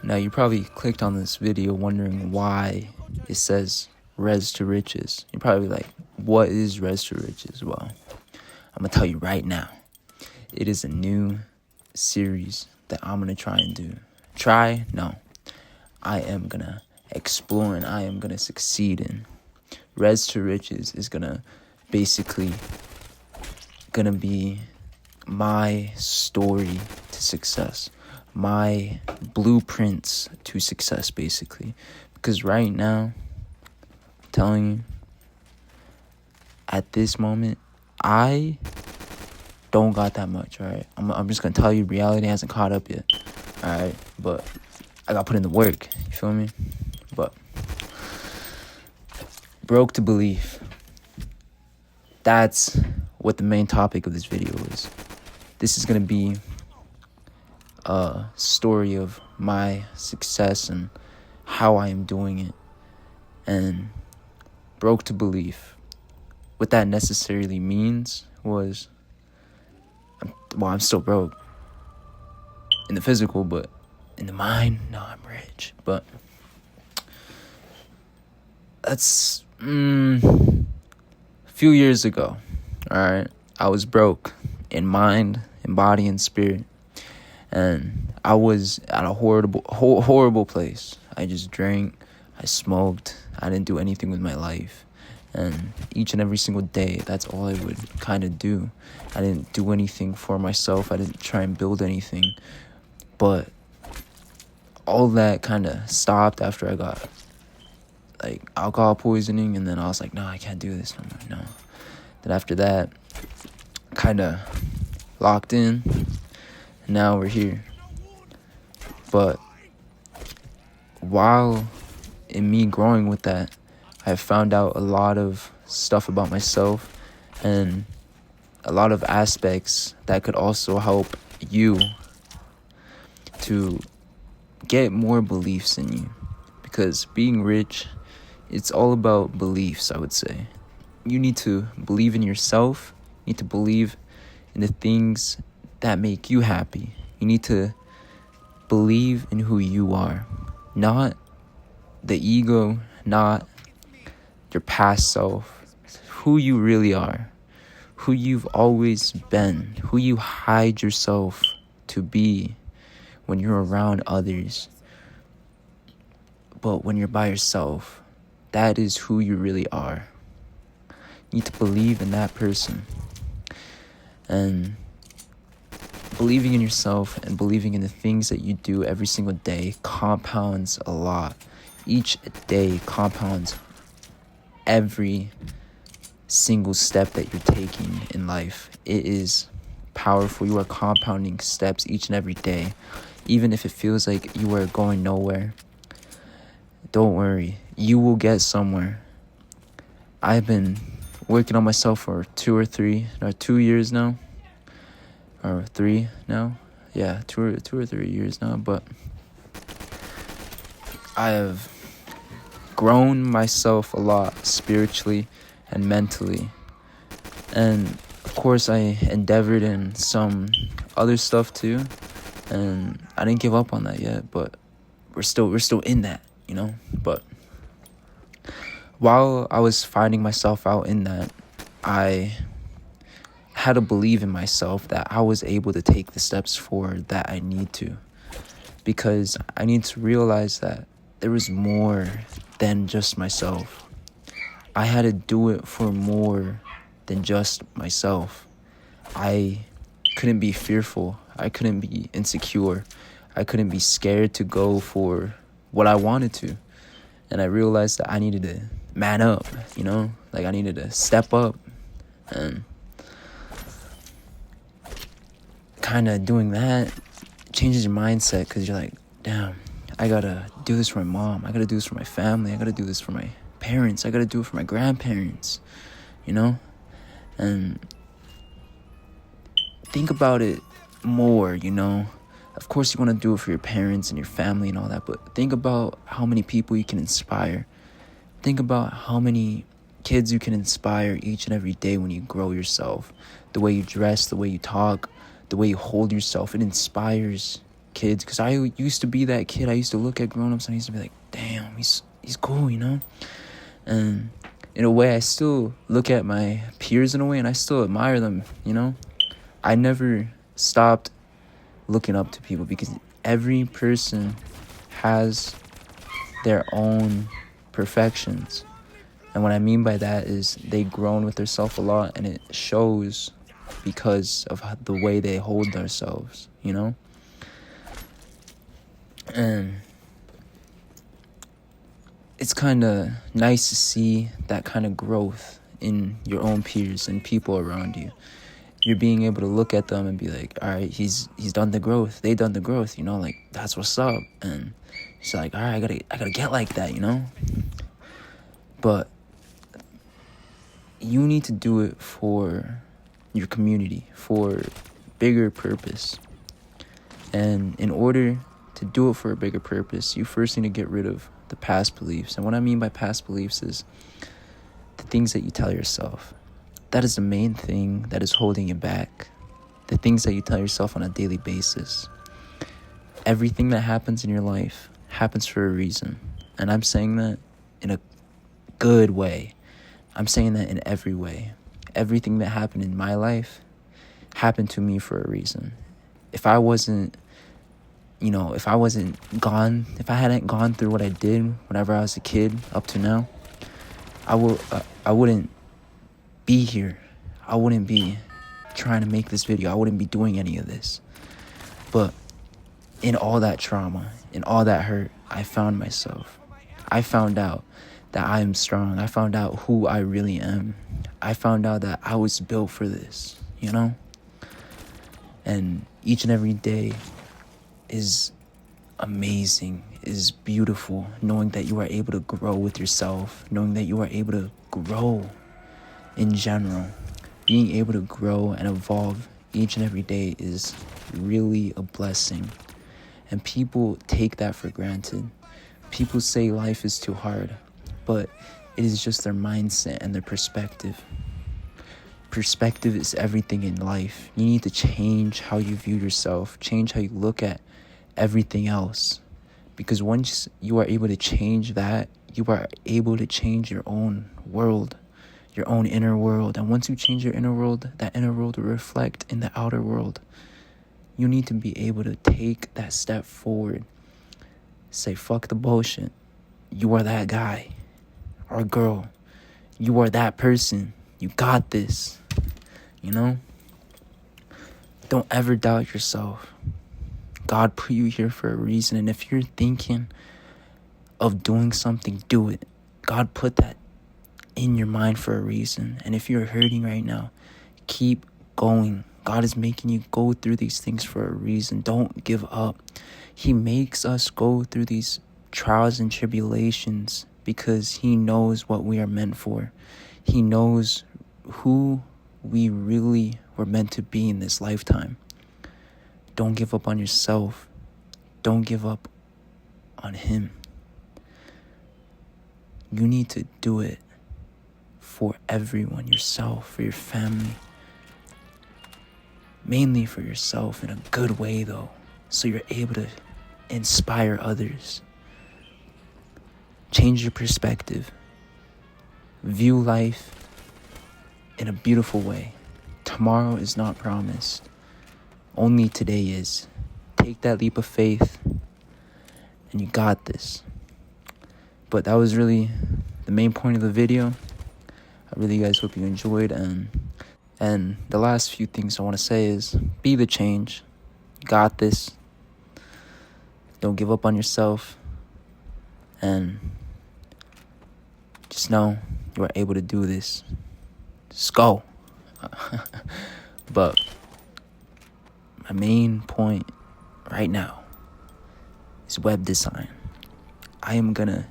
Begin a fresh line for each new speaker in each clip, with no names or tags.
Now, you probably clicked on this video wondering why it says Res to Riches. You're probably like, what is Res to Riches? Well, I'm going to tell you right now. It is a new series that I'm going to try and do. Try? No. I am going to explore and I am going to succeed in. Res to Riches is going to basically be my story to success. My blueprints to success, basically. Because right now, I'm telling you, at this moment, I don't got that much, alright? I'm just gonna tell you, reality hasn't caught up yet, alright? But I gotta put in the work, you feel me? But broke to believe. That's what the main topic of this video is. This is gonna be a story of my success and how I am doing it. And broke to belief, what that necessarily means was, I'm still broke in the physical, but in the mind, no, I'm rich. But that's a few years ago, all right? I was broke in mind, in body, and spirit. And I was at a horrible place. I just drank, I smoked, I didn't do anything with my life. And each and every single day, that's all I would kind of do. I didn't do anything for myself. I didn't try and build anything. But all that kind of stopped after I got like alcohol poisoning. And then I was like, no, I can't do this no more. No. Then after that, kind of locked in. Now we're here. But while in me growing with that, I found out a lot of stuff about myself and a lot of aspects that could also help you to get more beliefs in you. Because being rich, it's all about beliefs, I would say. You need to believe in yourself. You need to believe in the things that make you happy. You need to believe in who you are, not the ego, not your past self, who you really are, who you've always been, who you hide yourself to be when you're around others. But when you're by yourself, that is who you really are. You need to believe in that person. And believing in yourself and believing in the things that you do every single day compounds a lot. Each day compounds every single step that you're taking in life. It is powerful. You are compounding steps each and every day. Even if it feels like you are going nowhere, don't worry. You will get somewhere. I've been working on myself for 2 years now. Or 3 now. Yeah, 2 or 3 years now. But I have grown myself a lot spiritually and mentally. And of course I endeavored in some other stuff too. And I didn't give up on that yet, but we're still in that, you know? But while I was finding myself out in that, I had to believe in myself that I was able to take the steps forward that I need to. Because I need to realize that there was more than just myself. I had to do it for more than just myself. I couldn't be fearful. I couldn't be insecure. I couldn't be scared to go for what I wanted to. And I realized that I needed to man up, you know? Like I needed to step up. And kind of doing that changes your mindset, because you're like, damn, I gotta do this for my mom, I gotta do this for my family, I gotta do this for my parents, I gotta do it for my grandparents, you know? And think about it more, you know? Of course you want to do it for your parents and your family and all that, but think about how many people you can inspire. Think about how many kids you can inspire each and every day when you grow yourself. The way you dress, the way you talk, the way you hold yourself, it inspires kids, because I used to be that kid. I used to look at grown-ups and I used to be like, damn, he's cool, you know? And in a way, I still look at my peers in a way, and I still admire them, you know? I never stopped looking up to people, because every person has their own perfections. And what I mean by that is they've grown with themselves a lot, and it shows because of the way they hold themselves, you know? And it's kind of nice to see that kind of growth in your own peers and people around you. You're being able to look at them and be like, all right, he's done the growth. They done the growth, you know, like, that's what's up. And it's like, all right, I gotta get like that, you know? But you need to do it for your community, for bigger purpose. And in order to do it for a bigger purpose, you first need to get rid of the past beliefs. And what I mean by past beliefs is the things that you tell yourself. That is the main thing that is holding you back. The things that you tell yourself on a daily basis. Everything that happens in your life happens for a reason. And I'm saying that in a good way. I'm saying that in every way. Everything that happened in my life happened to me for a reason. If I hadn't gone through what I did whenever I was a kid up to now, I wouldn't be here. I wouldn't be trying to make this video. I wouldn't be doing any of this. But in all that trauma, in all that hurt, I found myself. I found out that I am strong. I found out who I really am. I found out that I was built for this, you know? And each and every day is amazing, is beautiful, knowing that you are able to grow with yourself, knowing that you are able to grow in general. Being able to grow and evolve each and every day is really a blessing. And people take that for granted. People say life is too hard, but it is just their mindset and their perspective. Perspective is everything in life. You need to change how you view yourself, change how you look at everything else. Because once you are able to change that, you are able to change your own world, your own inner world. And once you change your inner world, that inner world will reflect in the outer world. You need to be able to take that step forward. Say, fuck the bullshit. You are that guy or girl. You are that person. You got this. You know? Don't ever doubt yourself. God put you here for a reason. And if you're thinking of doing something, do it. God put that in your mind for a reason. And if you're hurting right now, keep going. God is making you go through these things for a reason. Don't give up. He makes us go through these trials and tribulations because He knows what we are meant for. He knows who we really were meant to be in this lifetime. Don't give up on yourself. Don't give up on Him. You need to do it for everyone, yourself, for your family. Mainly for yourself, in a good way though, so you're able to inspire others. Change your perspective. View life in a beautiful way. Tomorrow is not promised. Only today is. Take that leap of faith and you got this. But that was really the main point of the video. I really guys hope you enjoyed, and the last few things I want to say is be the change. You got this. Don't give up on yourself. And just know you are able to do this. Just go. But my main point right now is web design. I am gonna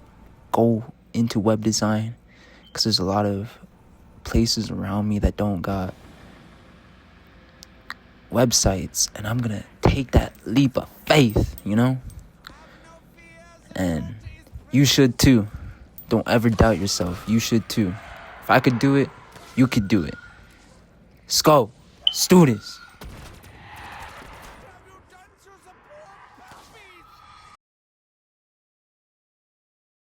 go into web design because there's a lot of places around me that don't got websites, and I'm gonna take that leap of faith, you know? And you should too. Don't ever doubt yourself. You should too. If I could do it, you could do it. Let's go. Let's do this.